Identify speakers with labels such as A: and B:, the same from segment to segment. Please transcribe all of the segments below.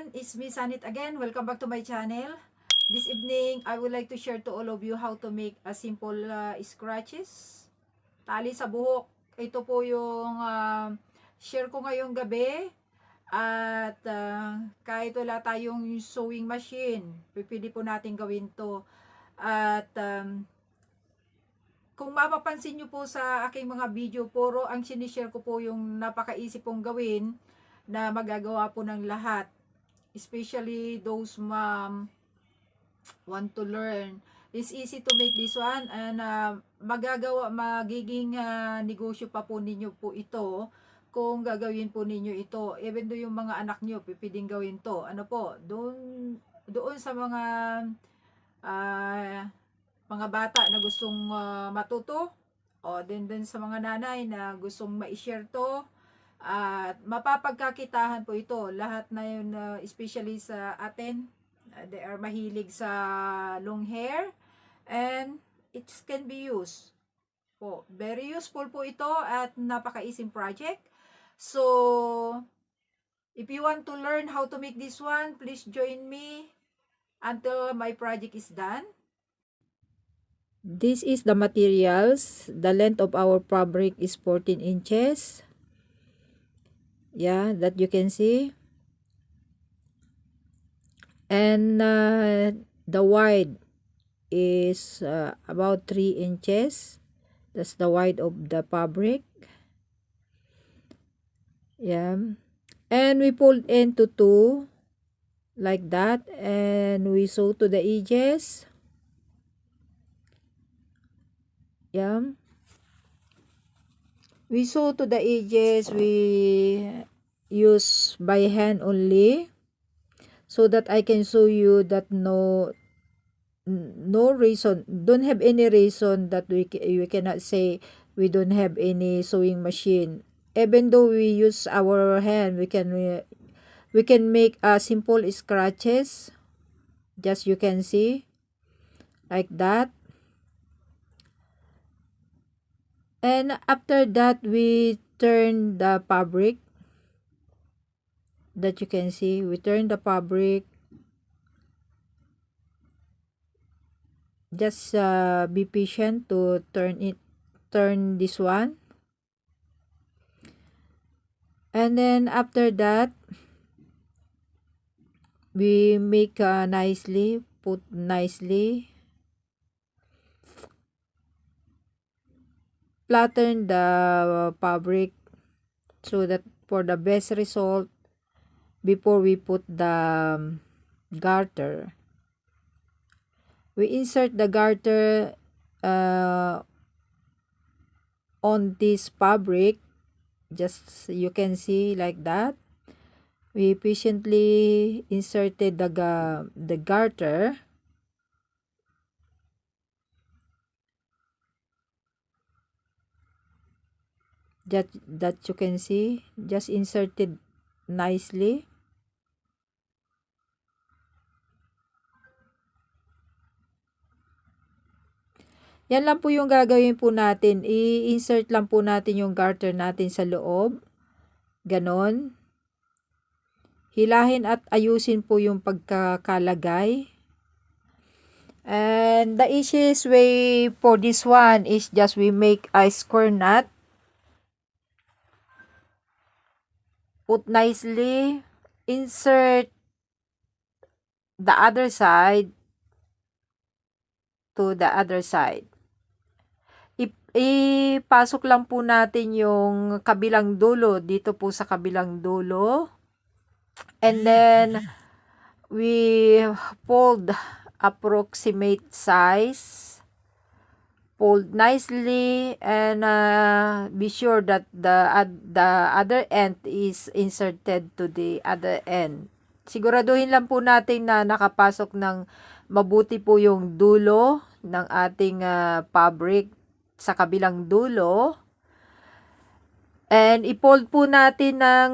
A: everyone, it's me Zhaneth again. Welcome back to my channel. This evening, I would like to share to all of you how to make a simple scratches. Tali sa buhok. Ito po yung share ko ngayong gabi. At kahit wala tayong sewing machine, pwede po natin gawin to. At kung mapapansin nyo po sa aking mga video, puro ang sinishare ko po yung napakaisip pong gawin na magagawa po ng lahat. Especially those mom want to learn. It's easy to make this one and magiging negosyo pa po ninyo po ito kung gagawin po ninyo ito. Even though yung mga anak nyo, pipiding gawin to. Ano po, doon sa mga bata na gustong matuto, o din sa mga nanay na gustong ma-share to, at mapapagkakitahan po ito. Lahat na yun, especially sa atin, they are mahilig sa long hair, and it can be used po. Very useful po ito at napaka-easy project. So, if you want to learn how to make this one, please join me until my project is done. This is the materials. The length of our fabric is 14 inches. Yeah, that you can see. And the wide is about 3 inches. That's the wide of the fabric. Yeah. And we pulled into 2 like that, and we sew to the edges. Yeah. We sew to the edges. We use by hand only, so that I can show you that no reason, don't have any reason that we cannot say we don't have any sewing machine. Even though we use our hand, we can make simple scratches, just you can see like that. And after that, we turn the fabric, that you can see. We turn the fabric. Just be patient to turn this one. And then after that, we make nicely, put nicely, flatten the fabric, so that for the best result before we put the garter. We insert the garter on this fabric, just you can see like that. We patiently inserted the garter. That you can see, just inserted nicely. Yan lang po yung gagawin po natin. I-insert lang po natin yung garter natin sa loob. Ganon. Hilahin at ayusin po yung pagkakalagay. And the easiest way for this one is just we make a square knot. Put nicely. Insert the other side to the other side. Ipasok lang po natin yung kabilang dulo dito po sa kabilang dulo. And then we fold approximate size. Fold nicely, and be sure that the other end is inserted to the other end. Siguraduhin lang po natin na nakapasok ng mabuti po yung dulo ng ating fabric sa kabilang dulo. And i-fold po natin ng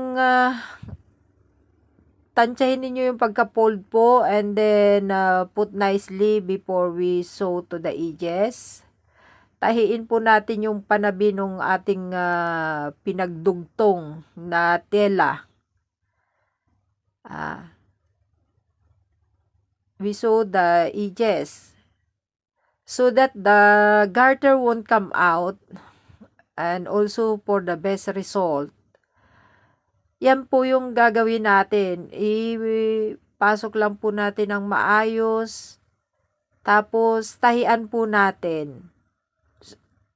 A: tansyahin ninyo yung pagka-fold po, and then put nicely before we sew to the edges. Tahiin po natin yung panabi ng ating pinagdugtong na tela. we sew the edges so that the garter won't come out, and also for the best result. Yan po yung gagawin natin. Ipasok lang po natin ng maayos, tapos tahian po natin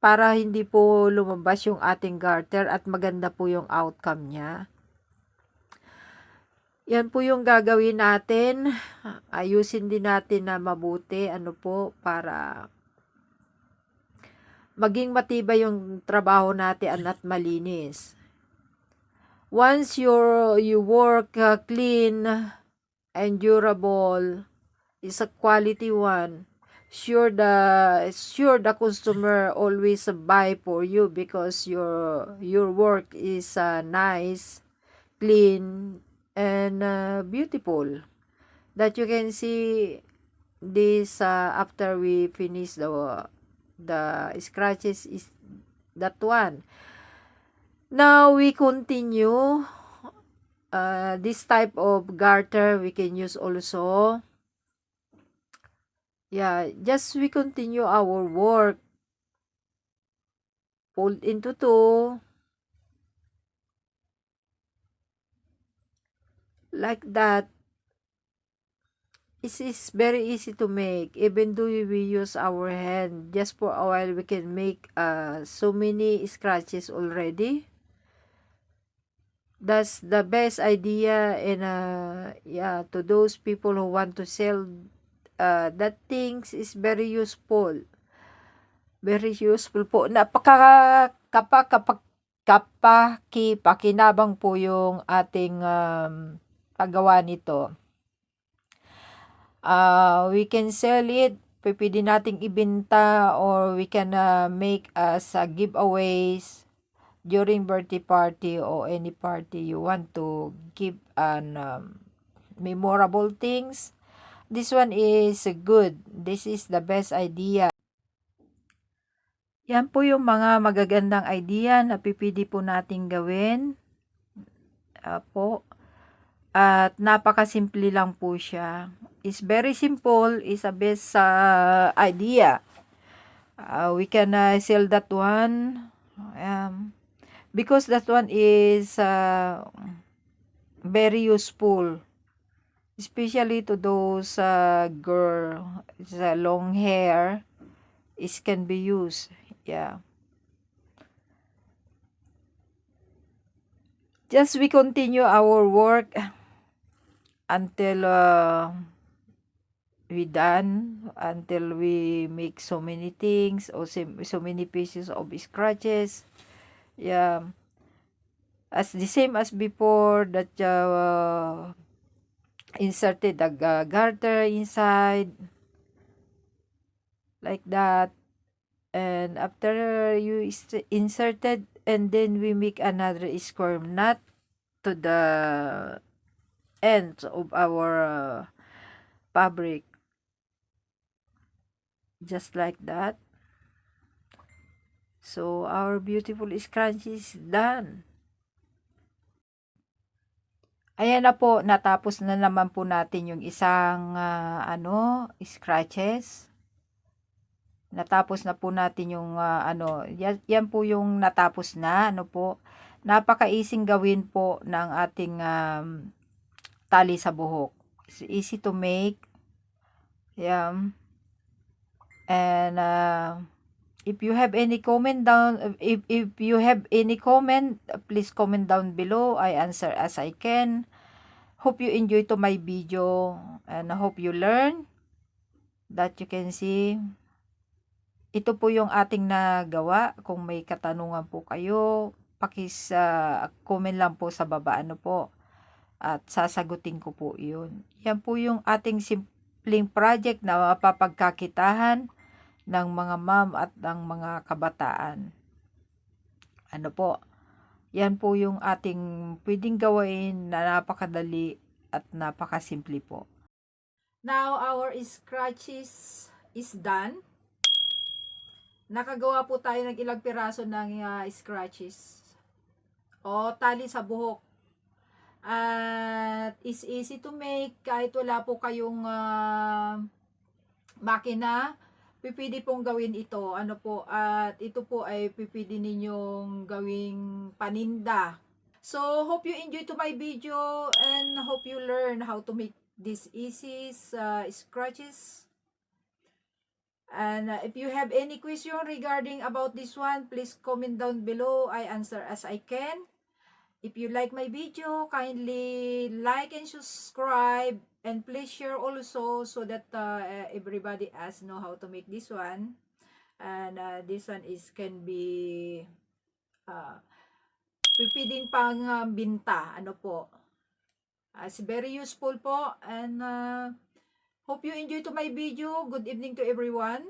A: para hindi po lumabas yung ating garter at maganda po yung outcome niya. Yan po yung gagawin natin. Ayusin din natin na mabuti, para maging matibay yung trabaho natin at malinis. Once you work clean and durable, is a quality one, sure the customer always buy for you because your work is nice, clean, and beautiful. That you can see this after we finish the scratches is that one. Now we continue. This type of garter we can use also. Yeah, just we continue our work. Fold into two. Like that. It is very easy to make. Even though we use our hand, just for a while we can make so many scratches already. That's the best idea, and to those people who want to sell that things is very useful. Very useful po. Kapakinabang po yung ating paggawa nito. We can sell it, pwede nating ibenta, or we can make as giveaways during birthday party or any party you want to give an memorable things. This one is good. This is the best idea. Yan po yung mga magagandang idea na pipili po nating gawin. At napakasimple lang po siya. It's very simple. It's a best idea. We can sell that one. Because that one is very useful, especially to those girl long hair. It can be used. Yeah. Just we continue our work until we done, until we make so many things or so many pieces of scratches. Yeah, as the same as before, that inserted the garter inside, like that. And after you inserted, and then we make another square knot to the ends of our fabric, just like that. So our beautiful scrunchies is done. Ayan na po, natapos na naman po natin yung isang scratches. Natapos na po natin yung yan po yung natapos na, napaka-easy gawin po ng ating tali sa buhok. It's easy to make. Yeah. And if you have any comment please comment down below. I answer as I can. Hope you enjoy to my video, and I hope you learn. That you can see, ito po yung ating nagawa. Kung may katanungan po kayo, comment lang po sa baba, at sasagutin ko po yun. Yan po yung ating simpleng project na mapapagkakitahan ng mga ma'am at ng mga kabataan. Yan po yung ating pwedeng gawin na napakadali at napakasimple po. Now, our scratches is done. Nakagawa po tayo ng ilang piraso ng scratches o tali sa buhok. At is easy to make kahit wala po kayong makina. Pipili pong gawin ito. Ano po, at ito po ay pipili ninyong gawing paninda. So, hope you enjoy to my video and hope you learn how to make these easy scratches. And if you have any question regarding about this one, please comment down below. I answer as I can. If you like my video, kindly like and subscribe. And please share also so that everybody else know how to make this one. And this one is can be pipidin pang binta. Ano po. It's very useful po. And hope you enjoy to my video. Good evening to everyone.